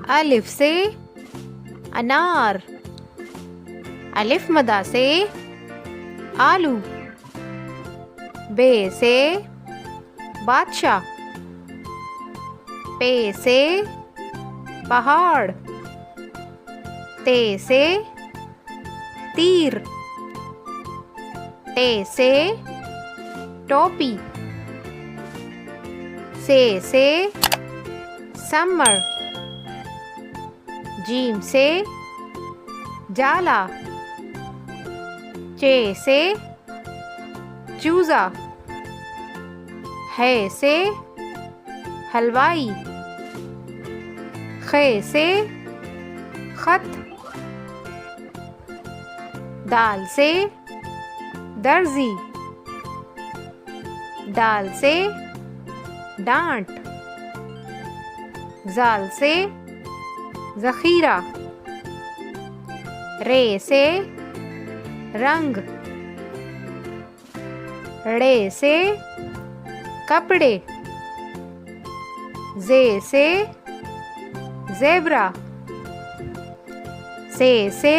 अलिफ से अनार। अलिफ मदा से आलू। बे से बादशाह। पे से पहाड़। ते से तीर। टे से टोपी। से समर। जीम से जाला। चे से चूजा। है से हलवाई। खे से खत। दाल से दर्जी। दाल से डांट। जाल से जखीरा। रे से रंग। ड़े से कपड़े। जे से ज़ेब्रा। से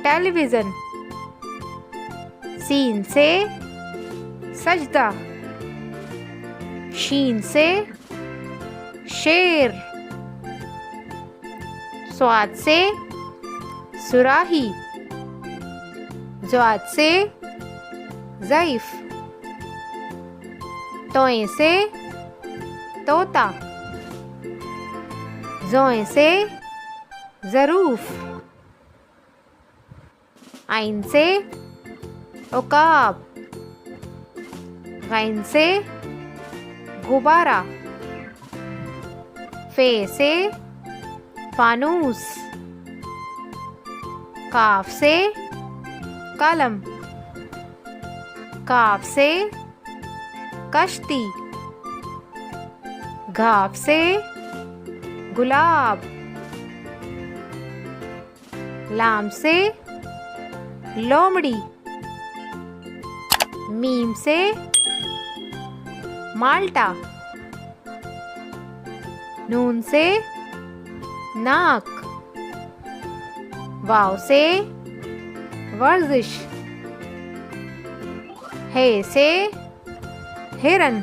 टेलीविज़न। सीन से सजदा। शीन से शेर। स्वाद से सुराही। ज़्वाद से ज़ईफ। तोए से तोता। ज़ोए से ज़रूफ। आइन से उकाब। गैन से गुब्बारा। फे से फानूस। काफ से कलम। काफ से कश्ती। घाफ से गुलाब। लाम से लोमड़ी। मीम से माल्टा। नून से नाक। वाव से वर्जिश। है से हिरन।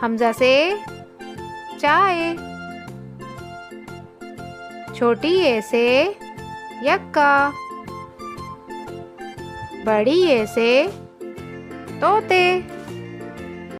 हमजा से चाय। छोटी ए से यक्का। बड़ी ए से तोते।